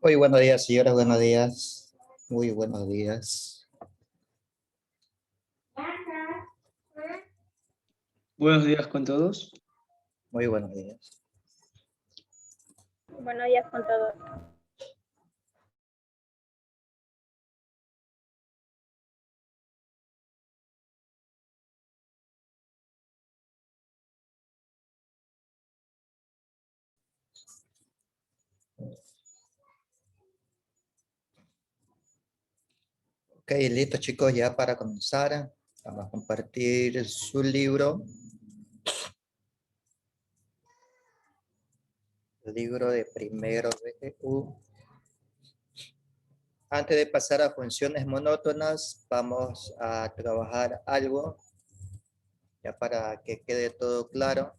Muy buenos días, señores, buenos días. Muy buenos días. Buenos días con todos. Muy buenos días. Buenos días con todos. Ok, listo, chicos, ya para comenzar. Vamos a compartir su libro. El libro de primero BGU. Antes de pasar a funciones monótonas, vamos a trabajar algo, ya para que quede todo claro.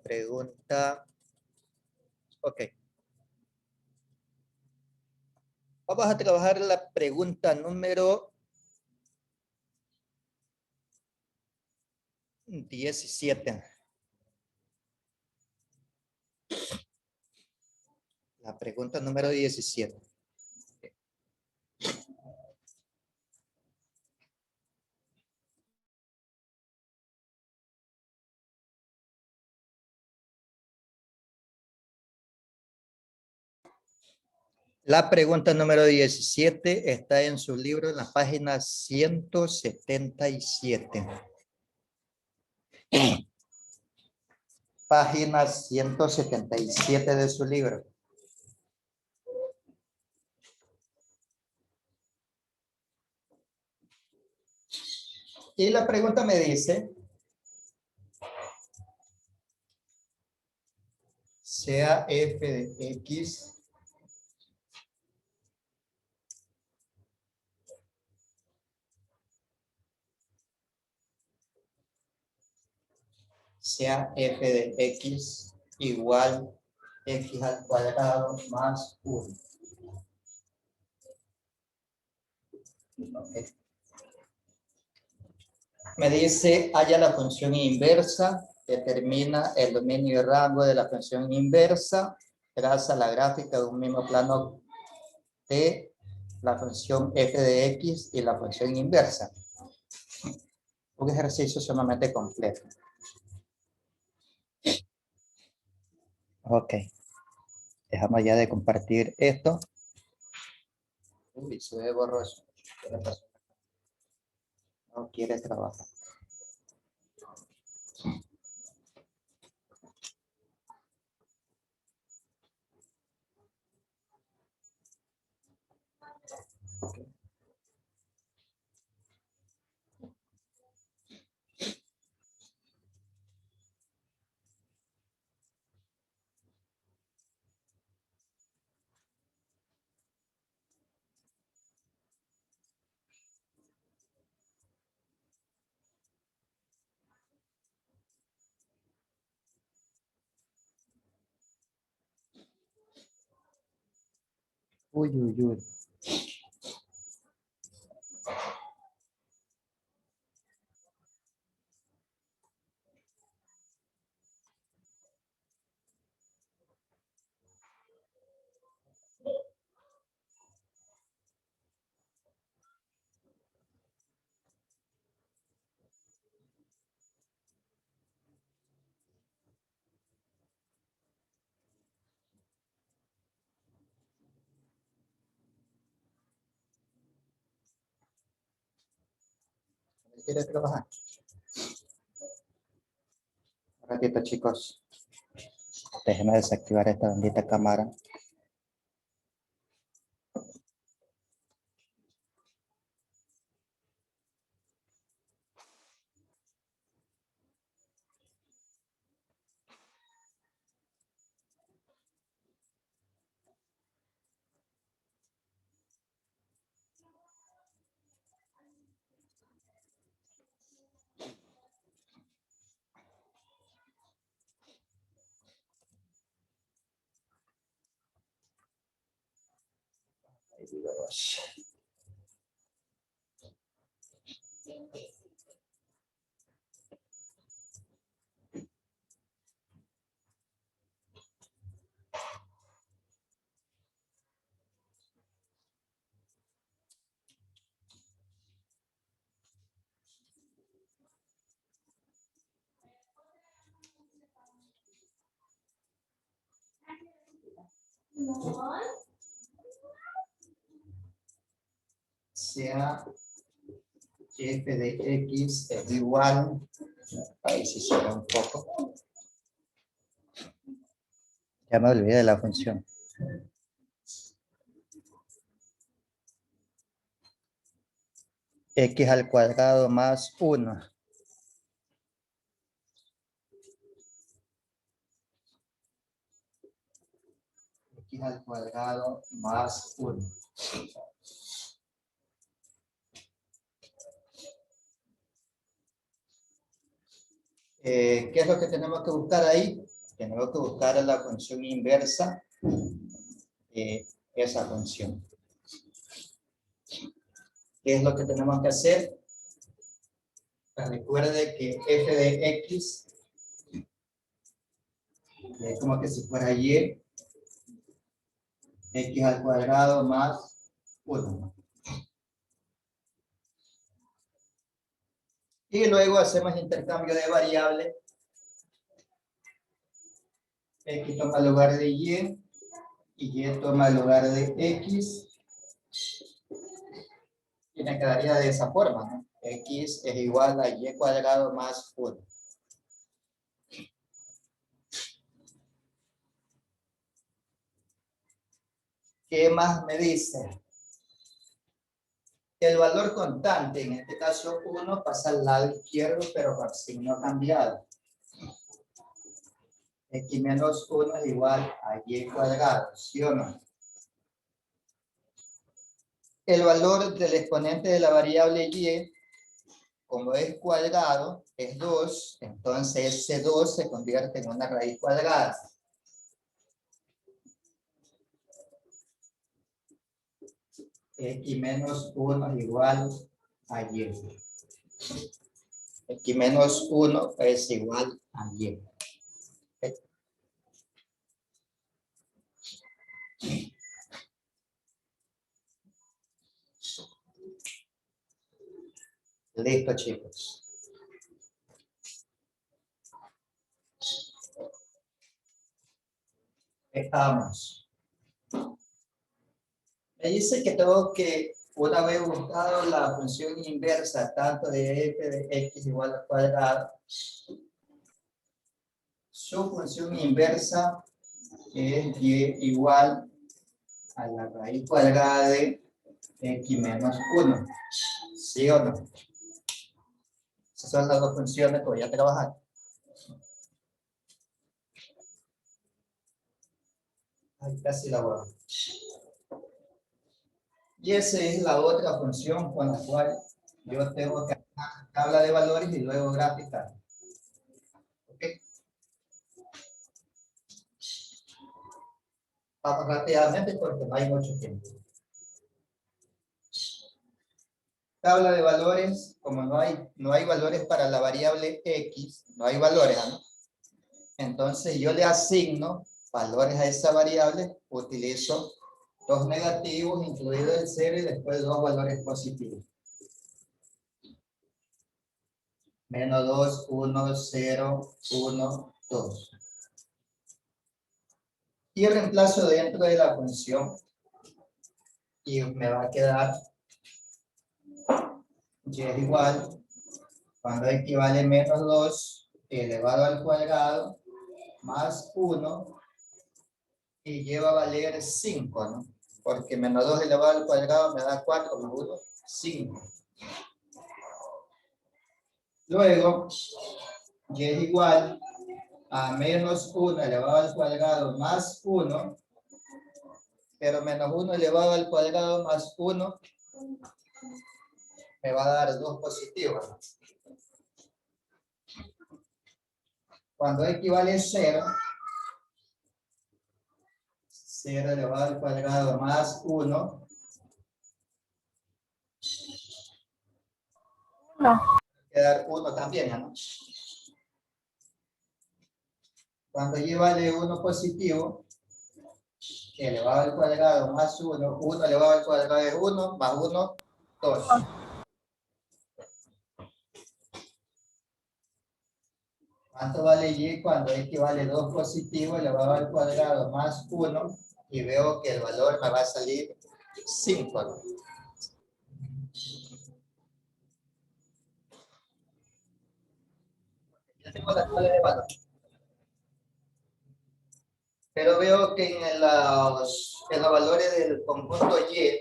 Pregunta. Ok. Vamos a trabajar la pregunta número 17. La pregunta número 17. La pregunta número 17 está en su libro en la página 177. Página 177 de su libro. Y la pregunta me dice, sea f de x sea f de x igual x al cuadrado más 1. Okay. Me dice, haya la función inversa, determina el dominio y rango de la función inversa, traza la gráfica de un mismo plano de la función f de x y la función inversa. Un ejercicio sumamente complejo. Ok. Dejamos ya de compartir esto. Uy, se ve borroso. No quiere trabajar. Okay. Uy, uy, uy. ¿Quiere trabajar? Un ratito, chicos. Déjeme desactivar esta bendita cámara. Sea f de x es igual, ahí se cierra un poco. Ya me olvidé de la función. X al cuadrado más 1. X al cuadrado más 1. ¿Qué es lo que tenemos que buscar ahí? Tenemos que buscar la función inversa de esa función. ¿Qué es lo que tenemos que hacer? Pues recuerde que f de x es como que si fuera y, x al cuadrado más 1. Y luego hacemos intercambio de variables. X toma el lugar de y toma el lugar de x. Y me quedaría de esa forma, ¿no? X es igual a y cuadrado más 1. ¿Qué más me dice? El valor constante, en este caso 1, pasa al lado izquierdo, pero con signo cambiado. X menos 1 es igual a y cuadrado, ¿sí o no? El valor del exponente de la variable y, como es cuadrado, es 2, entonces ese 2 se convierte en una raíz cuadrada. X menos 1 es igual a y. X menos 1 es igual a y. Listo, chicos. Estamos. Me dice que tengo que, una vez buscado la función inversa, tanto de f de x igual al cuadrado, su función inversa es y igual a la raíz cuadrada de x menos 1. ¿Sí o no? Esas son las dos funciones que voy a trabajar. Ahí casi la borro. Y esa es la otra función con la cual yo tengo que hacer tabla de valores y luego graficar. ¿Ok? Vamos rápidamente porque no hay mucho tiempo. Tabla de valores, como no hay valores para la variable x, no hay valores, ¿no? Entonces yo le asigno valores a esa variable, utilizo dos negativos, incluido el 0, y después dos valores positivos. Menos 2, 1, 0, 1, 2. Y reemplazo dentro de la función y me va a quedar y es igual, cuando equivale menos 2 elevado al cuadrado más 1 y lleva a valer 5, ¿no? Porque menos 2 elevado al cuadrado me da 4 más 1, 5. Luego, y es igual a menos 1 elevado al cuadrado más 1, pero menos 1 elevado al cuadrado más 1 me va a dar 2 positivos. Cuando equivale a 0, 0 elevado al cuadrado más 1, No. quedar 1 también, ¿no? Cuando y vale 1 positivo, elevado al cuadrado más 1, 1 elevado al cuadrado es 1, más 1, 2. ¿Cuánto vale y cuando x vale 2 positivo elevado al cuadrado más 1? Y veo que el valor me va a salir 5, ¿no? Ya tengo las tablas de valor. Pero veo que en los valores del conjunto y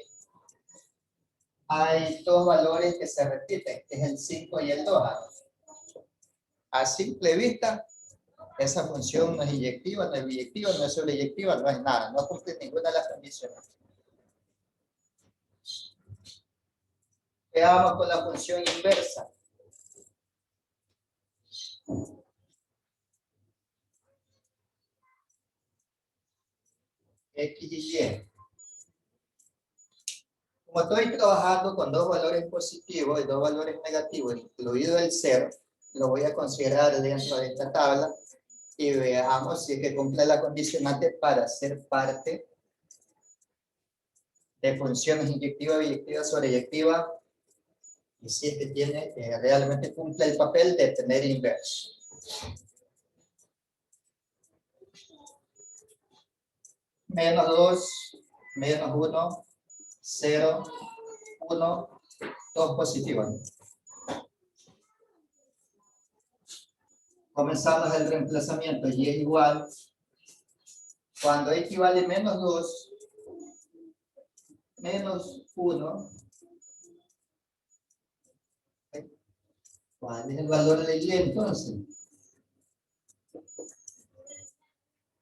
hay dos valores que se repiten, que es el 5 y el 2. A simple vista, esa función no es inyectiva, no es biyectiva, no es sobreyectiva, no es nada, no cumple ninguna de las condiciones. Veamos con la función inversa. X y Y. Como estoy trabajando con dos valores positivos y dos valores negativos, incluido el 0, lo voy a considerar dentro de esta tabla y veamos si es que cumple la condicionante para ser parte de funciones inyectiva, biyectiva, sobreyectiva, y si es que tiene, realmente cumple el papel de tener inverso. Menos 2, menos 1, 0, 1, 2 positivos. Comenzamos el reemplazamiento y es igual cuando equivale menos 2, menos 1. ¿Cuál es el valor de Y entonces?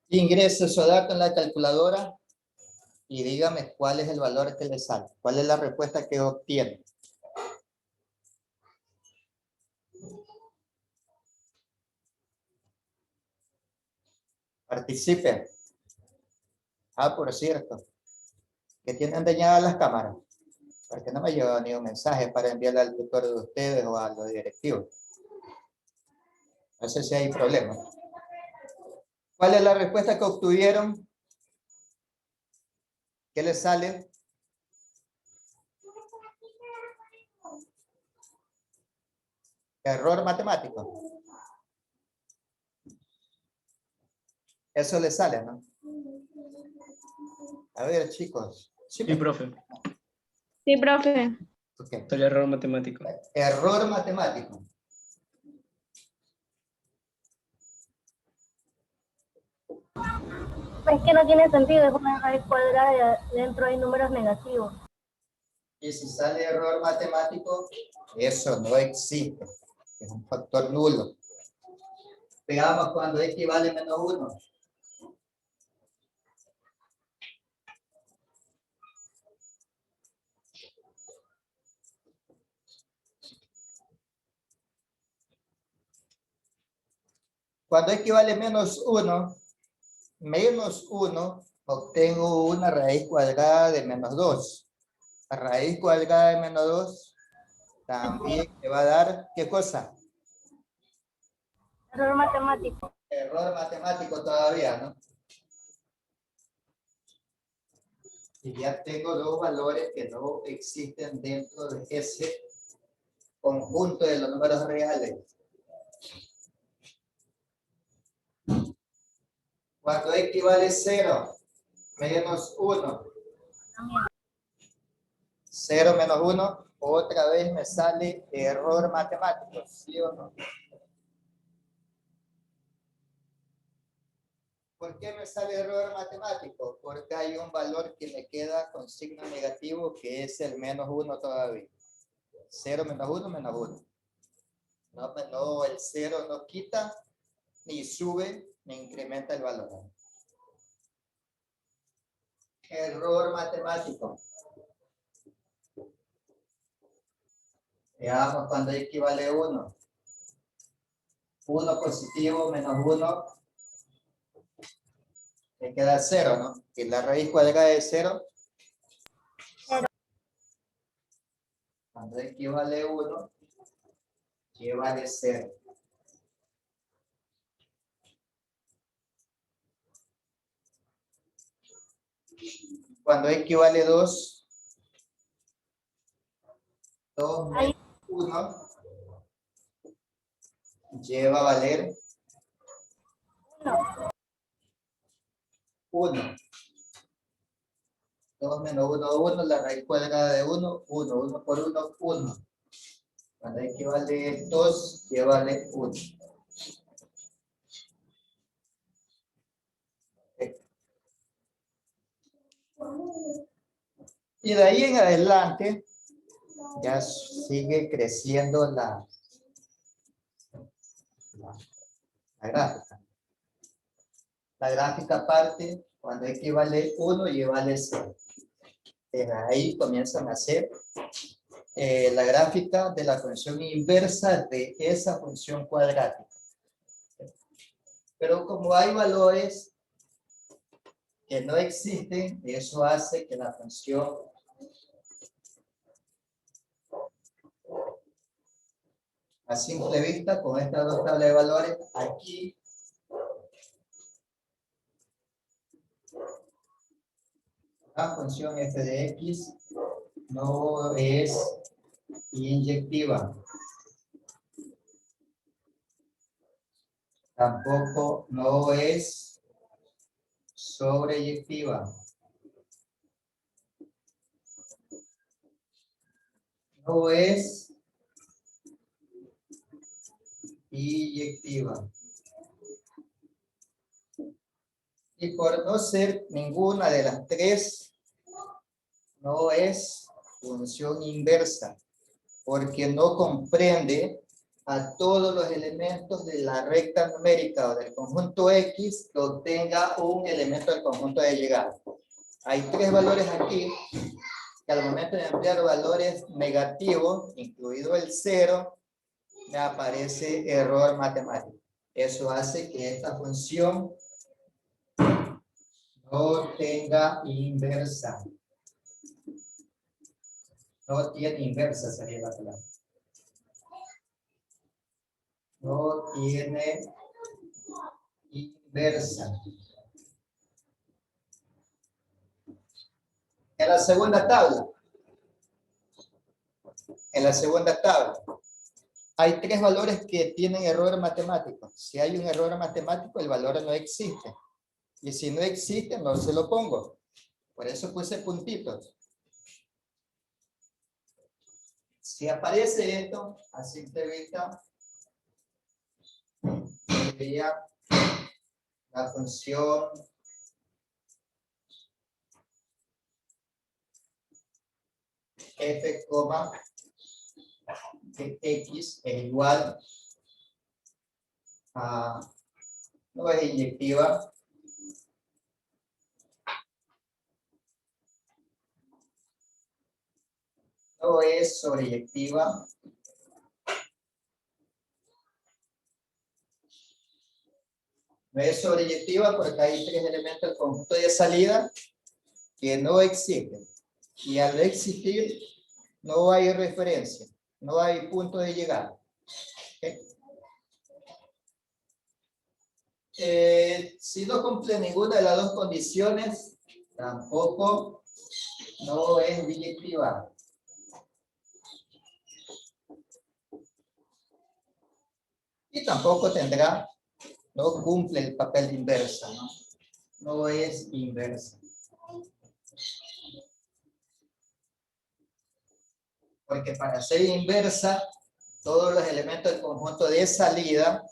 Ingrese su dato en la calculadora y dígame cuál es el valor que le sale. ¿Cuál es la respuesta que obtiene? Participen. Ah, por cierto, que tienen dañadas las cámaras. Porque no me llegó ni un mensaje para enviarle al tutor de ustedes o a los directivos. No sé si hay problema. ¿Cuál es la respuesta que obtuvieron? ¿Qué les sale? Error matemático. Eso les sale, ¿no? A ver, chicos. Sí, profe. Sí, profe. Okay. El error matemático. Error matemático. Es que no tiene sentido, es una raíz cuadrada y dentro hay números negativos. Y si sale error matemático, eso no existe. Es un factor nulo. Veamos cuando equivale menos 1. Cuando equivale menos 1, obtengo una raíz cuadrada de menos 2. La raíz cuadrada de menos 2 también te va a dar, ¿qué cosa? Error matemático. Error matemático todavía, ¿no? Y ya tengo dos valores que no existen dentro de ese conjunto de los números reales. Cuando equivale 0, menos 1. 0 menos 1, otra vez me sale error matemático, ¿sí o no? ¿Por qué me sale error matemático? Porque hay un valor que me queda con signo negativo, que es el -1 todavía. 0 menos 1, menos 1. No, el 0 no quita, ni sube, ni incrementa el valor. Error matemático. Veamos cuando equivale a 1. 1 positivo menos 1 me queda 0, ¿no? Y la raíz cuadrada de 0. 0. Cuando equivale a 1, equivale 0. Cuando equivale a 2, 2 menos 1 lleva a valer 1. 2 menos 1, 1, la raíz cuadrada de 1, 1, 1 por 1, 1. Cuando equivale a 2, lleva a valer 1. Y de ahí en adelante ya sigue creciendo la gráfica. La gráfica parte cuando equivale 1 y vale 0. De ahí comienzan a hacer la gráfica de la función inversa de esa función cuadrática. Pero como hay valores que no existen, eso hace que la función a simple vista, con estas dos tablas de valores, aquí la función f de x no es inyectiva. Tampoco no es sobreyectiva. No es inyectiva. Y por no ser ninguna de las tres, no es función inversa, porque no comprende a todos los elementos de la recta numérica o del conjunto X que obtenga un elemento del conjunto de llegada. Hay tres valores aquí que al momento de emplear valores negativos, incluido el 0, me aparece error matemático. Eso hace que esta función no tenga inversa. No tiene inversa, sería la palabra. No tiene inversa. En la segunda tabla. En la segunda tabla. Hay tres valores que tienen error matemático. Si hay un error matemático, el valor no existe. Y si no existe, no se lo pongo. Por eso puse puntitos. Si aparece esto, a simple vista, sería la función f, de x es igual a, no es inyectiva, no es sobreyectiva, no es sobreyectiva porque hay tres elementos del conjunto de salida que no existen. Y al no existir, no hay referencia, no hay punto de llegada. Si no cumple ninguna de las dos condiciones, tampoco no es biyectiva. Y tampoco tendrá, no cumple el papel de inversa, ¿no? No es inversa. Porque para ser inversa, todos los elementos del conjunto de salida,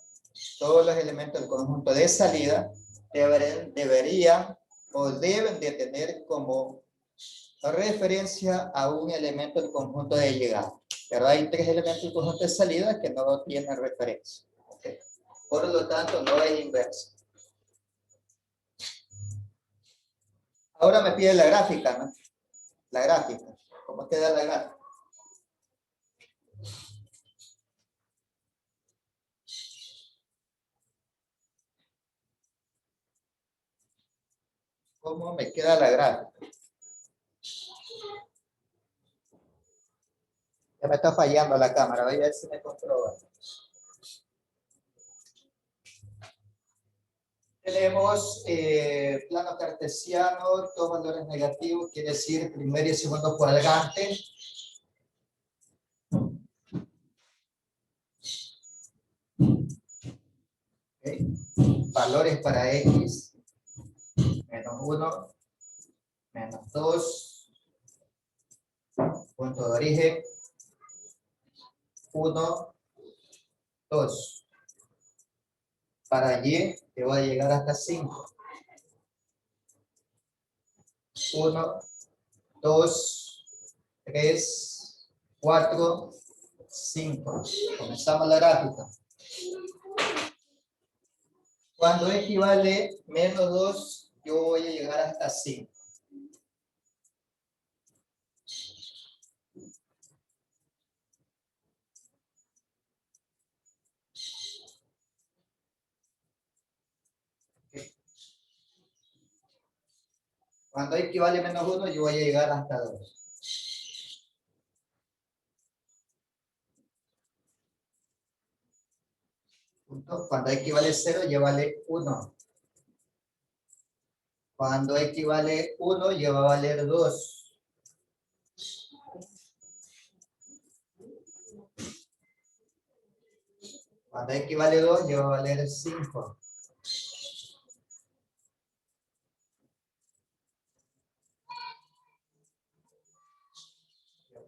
deberían o deben de tener como referencia a un elemento del conjunto de llegada. Pero hay 3 elementos del conjunto de salida que no tienen referencia. ¿Okay? Por lo tanto, no es inverso. Ahora me pide la gráfica, ¿no? La gráfica. ¿Cómo queda la gráfica? ¿Cómo me queda la gráfica? Ya me está fallando la cámara. Voy a ver si me comprueba. Tenemos plano cartesiano, dos valores negativos, quiere decir primer y segundo cuadrante. Okay. Valores para X, menos 1, menos 2, punto de origen, 1, 2. Para Y, que va a llegar hasta 5. 1, 2, 3, 4, 5. Comenzamos la gráfica. Cuando equivale menos 2, yo voy a llegar hasta 5. Cuando equivale menos 1, yo voy a llegar hasta 2. Cuando equivale 0, ya vale 1. Cuando equivale 1, ya va a valer 2. Cuando equivale 2, ya va a valer 5.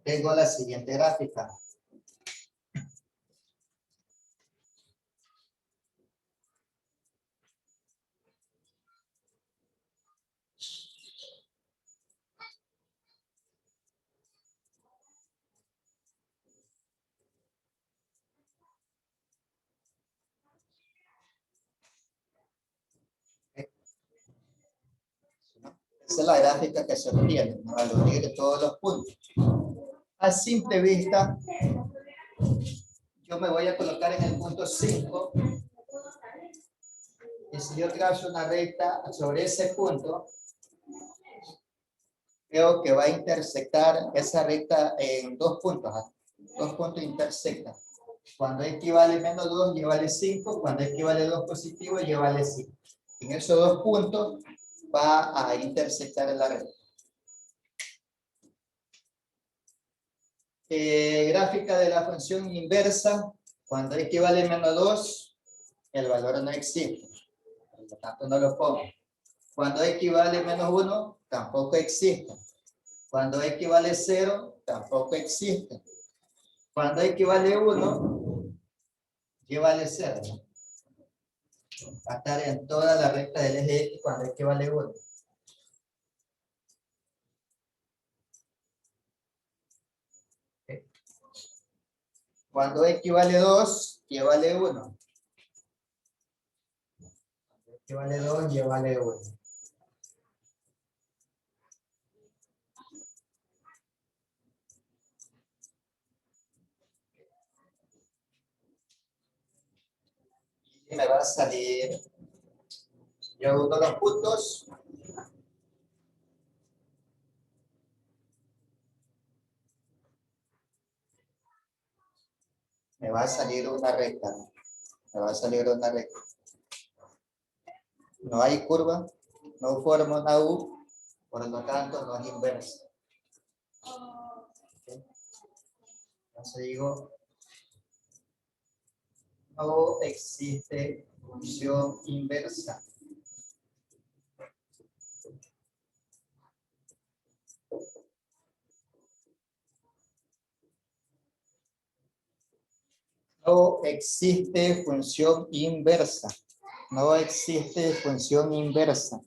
Tengo la siguiente gráfica. Esa es la gráfica que se obtiene, ¿no? Al unir todos los puntos. A simple vista, yo me voy a colocar en el punto 5. Y si yo trazo una recta sobre ese punto, veo que va a intersectar esa recta en 2 puntos. 2 puntos intersectan. Cuando equivale menos 2, ya vale 5. Cuando equivale 2 positivo, ya vale 5. En esos 2 puntos va a intersectar la recta. Gráfica de la función inversa. Cuando equivale menos 2, el valor no existe. Por lo tanto, no lo pongo. Cuando equivale menos 1, tampoco existe. Cuando equivale 0, tampoco existe. Cuando equivale 1, ya vale 0. Va a estar en toda la recta del eje X cuando equivale 1. Cuando equivale 2, ya vale 1. Cuando equivale 2, ya vale 1. Y me va a salir, yo uno los puntos. Me va a salir una recta. Me va a salir una recta. No hay curva, no forma una U, por lo tanto no es inversa. ¿Okay? Entonces digo, no existe función inversa. No existe función inversa. No existe función inversa.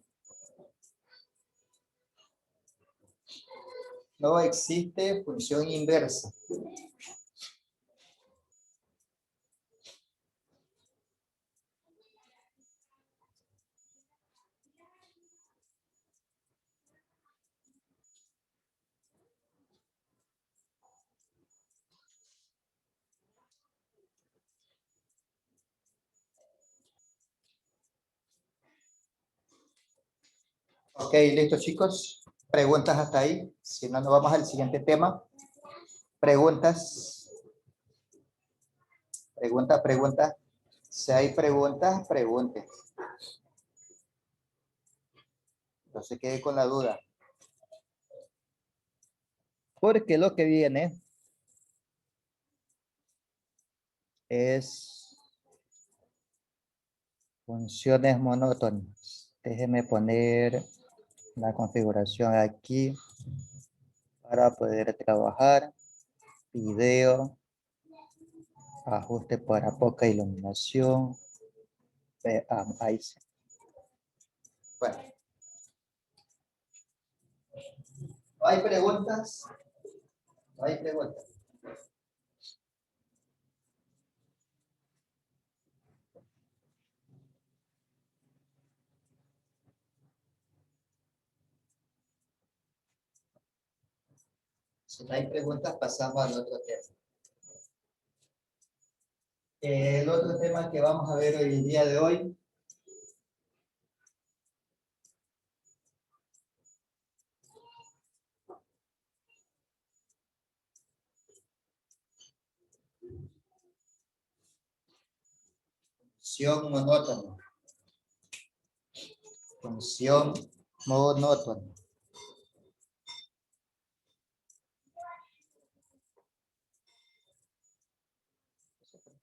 No existe función inversa. Ok, listo chicos. Preguntas hasta ahí. Si no, nos vamos al siguiente tema. Preguntas. Pregunta. Si hay preguntas, pregunte. No se quede con la duda. Porque lo que viene es funciones monótonas. Déjeme poner la configuración aquí para poder trabajar. Video. Ajuste para poca iluminación. Ahí sí. Bueno. ¿No hay preguntas? No hay preguntas. Si no hay preguntas, pasamos al otro tema. El otro tema que vamos a ver hoy, el día de hoy, función monótona. Función monótona.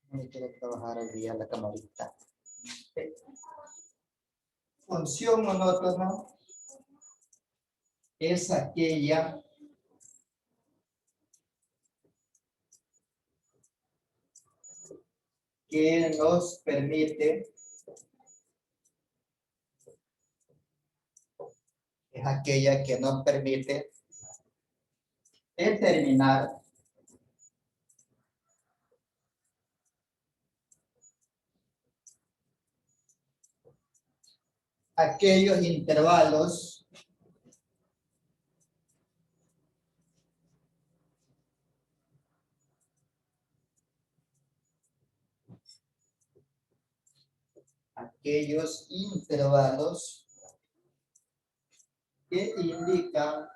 No quiero trabajar hoy día la camarita. Función monótona es aquella que nos permite, determinar aquellos intervalos que indican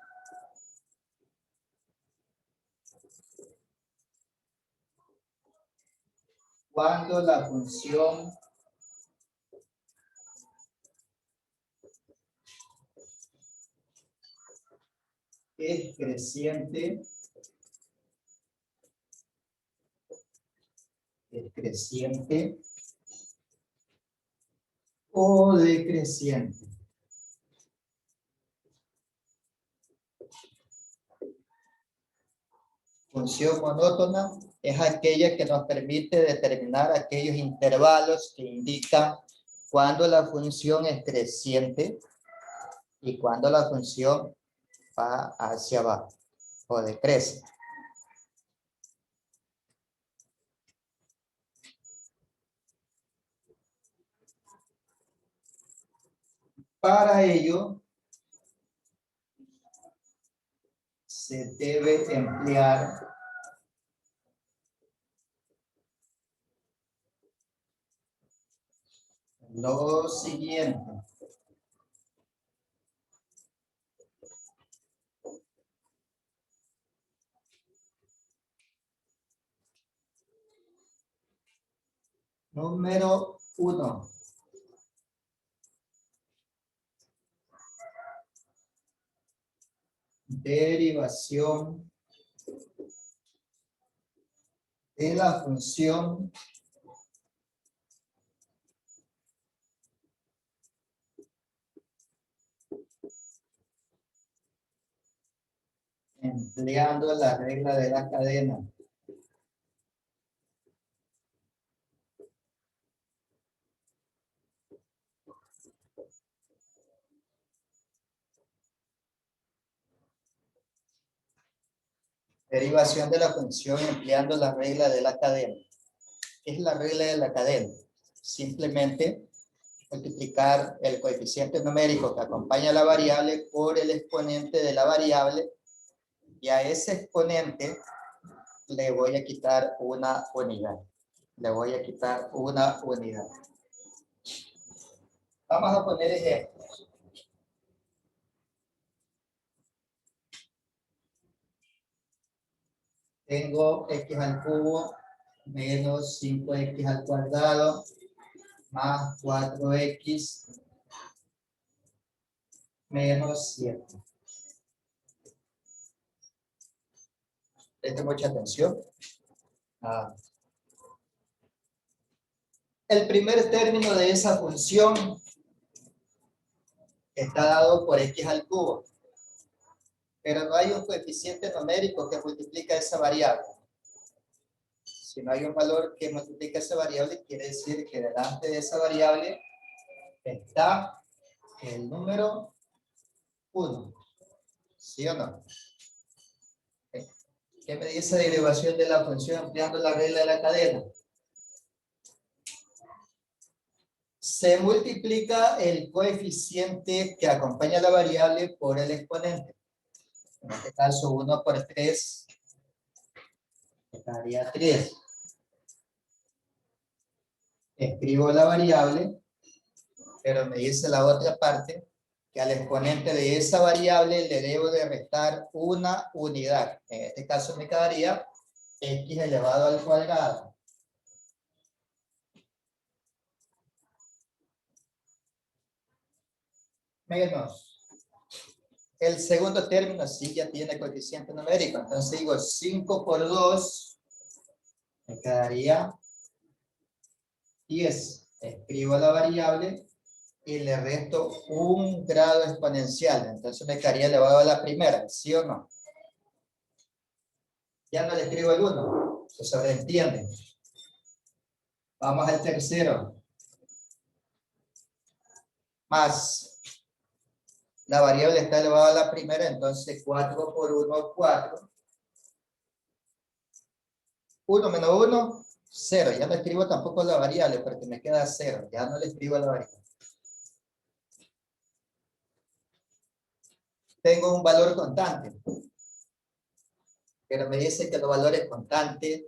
cuando la función es creciente, o decreciente. Función monótona es aquella que nos permite determinar aquellos intervalos que indican cuando la función es creciente y cuando la función va hacia abajo o decrece. Para ello, se debe emplear lo siguiente. Número 1. Derivación de la función empleando la regla de la cadena. Derivación de la función empleando la regla de la cadena. ¿Qué es la regla de la cadena? Simplemente multiplicar el coeficiente numérico que acompaña a la variable por el exponente de la variable, y a ese exponente le voy a quitar una unidad. Le voy a quitar una unidad. Vamos a poner ejemplos. Tengo x al cubo menos 5x al cuadrado más 4x menos 7. Presten mucha atención. El primer término de esa función está dado por x al cubo, pero no hay un coeficiente numérico que multiplica esa variable. Si no hay un valor que multiplica esa variable, quiere decir que delante de esa variable está el número 1. ¿Sí o no? ¿Qué me dice la derivación de la función empleando la regla de la cadena? Se multiplica el coeficiente que acompaña a la variable por el exponente. En este caso, 1 por 3 daría 3. Escribo la variable, pero me dice la otra parte que al exponente de esa variable le debo de restar una unidad. En este caso me quedaría x elevado al cuadrado. Menos. El segundo término sí ya tiene coeficiente numérico. Entonces digo 5 por 2 me quedaría 10. Escribo la variable y le resto un grado exponencial. Entonces me quedaría elevado a la primera, ¿sí o no? Ya no le escribo el 1, se sobreentiende. Vamos al tercero. Más. La variable está elevada a la primera, entonces 4 por 1, 4. 1 menos 1, 0. Ya no escribo tampoco la variable porque me queda 0. Ya no le escribo la variable. Tengo un valor constante. Pero me dice que los valores constantes,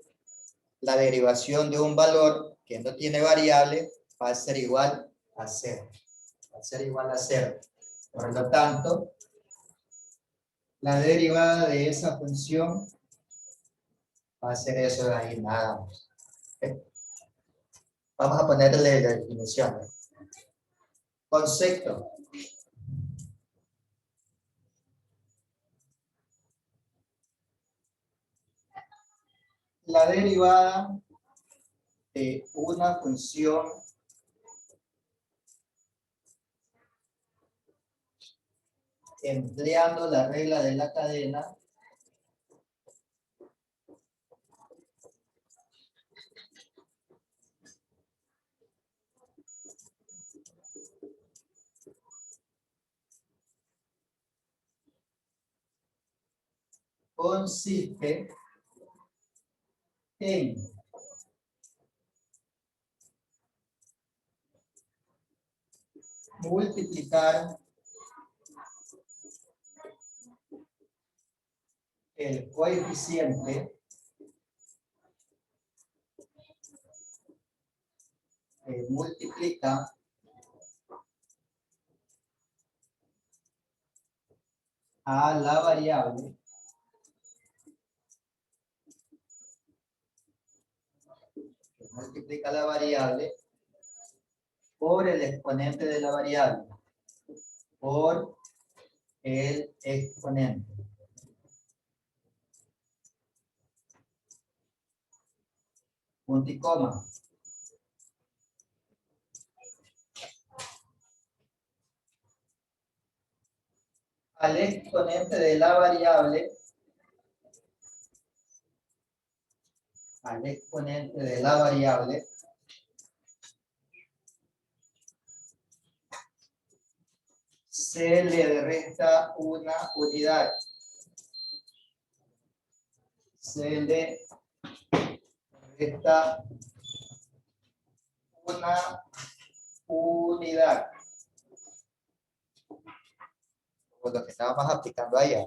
la derivación de un valor que no tiene variable va a ser igual a 0. Va a ser igual a 0. Por lo tanto, la derivada de esa función va a ser eso de ahí, nada más. ¿Okay? Vamos a ponerle la definición. Concepto. La derivada de una función empleando la regla de la cadena consiste en multiplicar el coeficiente que multiplica a la variable por el exponente de la variable, por el exponente. Punto y coma. Al exponente de la variable, se le resta una unidad. cancele esta una unidad. Por lo que estábamos aplicando allá.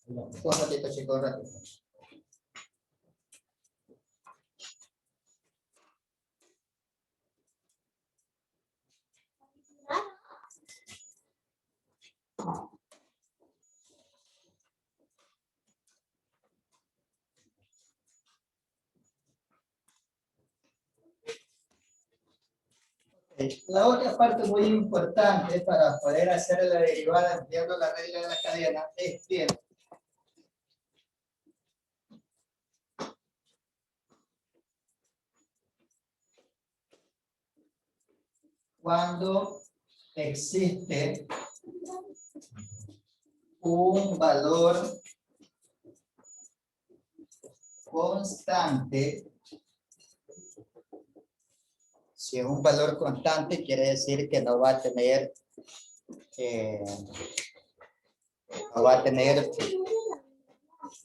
Un ratito, chicos, un ratito. La otra parte muy importante para poder hacer la derivada empleando la regla de la cadena es que cuando existe un valor constante, si es un valor constante quiere decir que no va a tener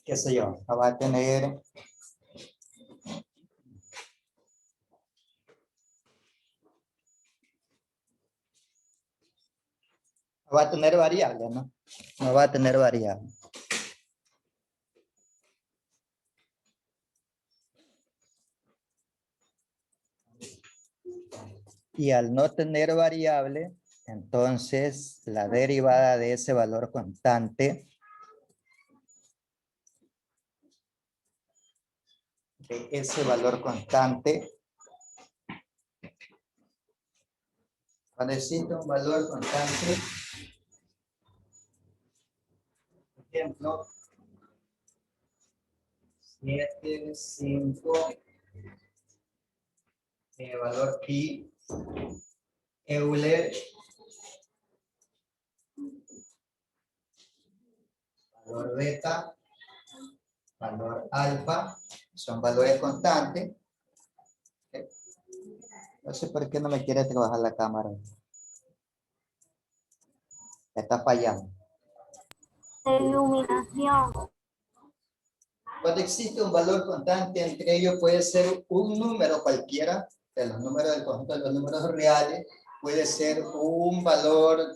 qué sé yo, no va a tener variables, ¿no? No va a tener variables. Y al no tener variable, entonces la derivada de ese valor constante cuando existe un valor constante, por ejemplo, 7, 5, valor pi, Euler, valor beta, valor alfa, son valores constantes. No sé por qué no me quiere trabajar la cámara. Está fallando. Iluminación. Cuando existe un valor constante, entre ellos puede ser un número cualquiera, de los números del conjunto de los números reales, puede ser un valor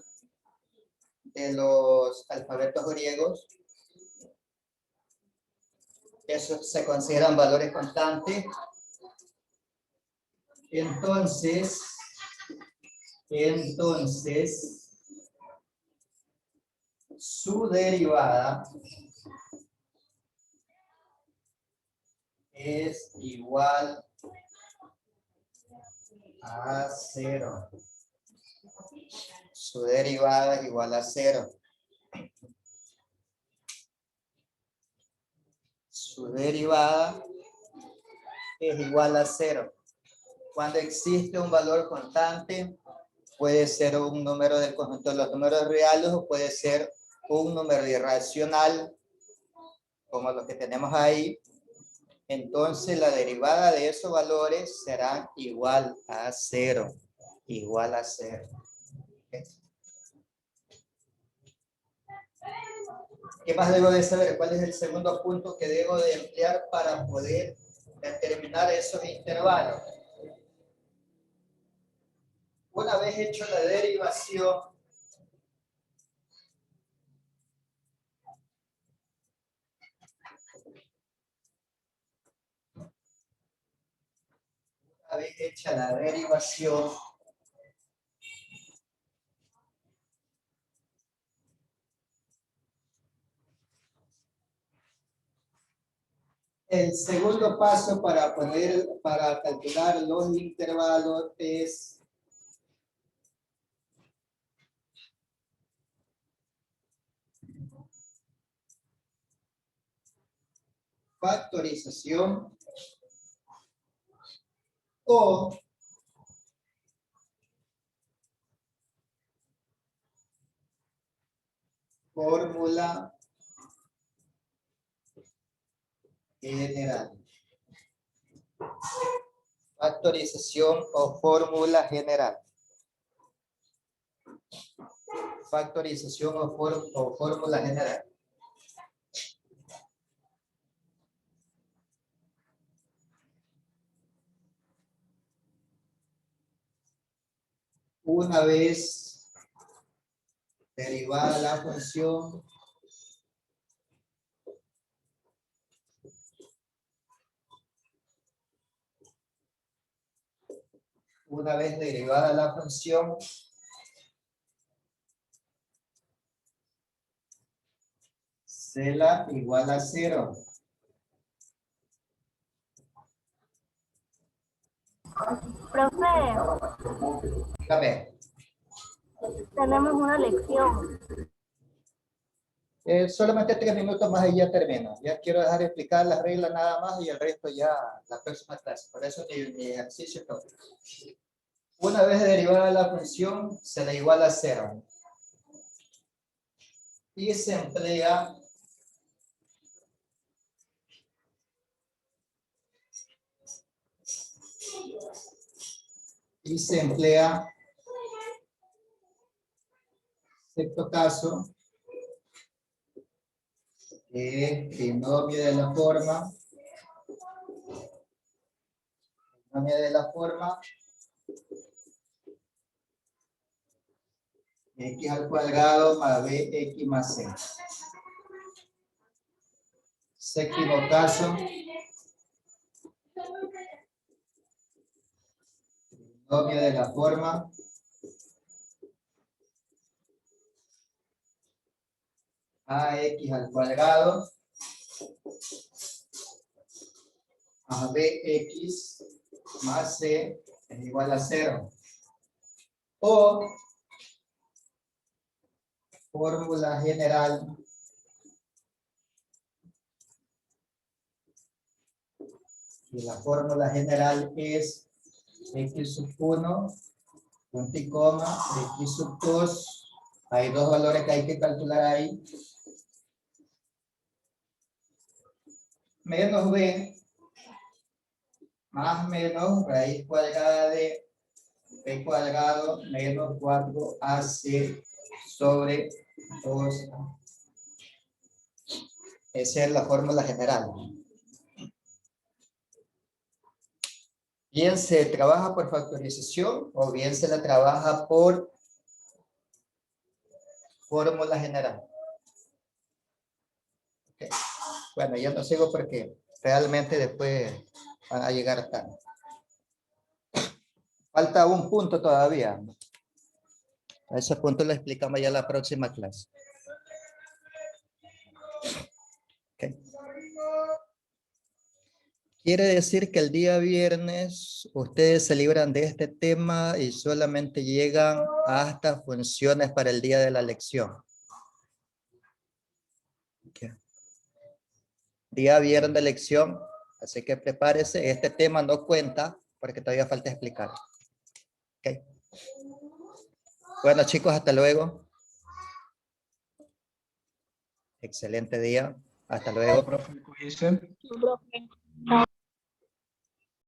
de los alfabetos griegos. Esos se consideran valores constantes. Entonces, su derivada es igual a 0. Su derivada es igual a 0. Su derivada es igual a 0. Cuando existe un valor constante, puede ser un número del conjunto de los números reales o puede ser un número irracional, como los que tenemos ahí. Entonces la derivada de esos valores será igual a 0. Igual a 0. ¿Qué más debo de saber? ¿Cuál es el segundo punto que debo de emplear para poder determinar esos intervalos? Una vez hecho la derivación, el segundo paso para calcular los intervalos es factorización o fórmula general. Factorización o fórmula general. Factorización o fórmula general. Una vez derivada la función, se la igual a 0. Profe, Dígame. tenemos una lección. Solamente 3 minutos más y ya termino. Ya quiero dejar de explicar las reglas nada más y el resto ya la próxima clase. Por eso mi ejercicio todo. Una vez derivada la función, se la iguala a 0. Y se emplea sexto caso, binomio de la forma, x al cuadrado más bx más c. Séptimo caso, binomio de la forma, ax al cuadrado más bx más c es igual a 0. O fórmula general y la fórmula general es x sub 1 punto y coma x sub 2. Hay dos valores que hay que calcular ahí. Menos b más menos raíz cuadrada de b cuadrado menos 4ac sobre 2a. Esa es la fórmula general. Bien se trabaja por factorización o bien se la trabaja por fórmula general. Okay. Bueno, yo no sigo porque realmente después van a llegar tarde. Falta un punto todavía. A ese punto lo explicamos ya en la próxima clase. Okay. Quiere decir que el día viernes ustedes se libran de este tema y solamente llegan hasta funciones para el día de la lección. Okay. Día viernes de lección, así que prepárese. Este tema no cuenta porque todavía falta explicar. Okay. Bueno chicos, hasta luego. Excelente día. Hasta luego. Profe, cuídese. Profe.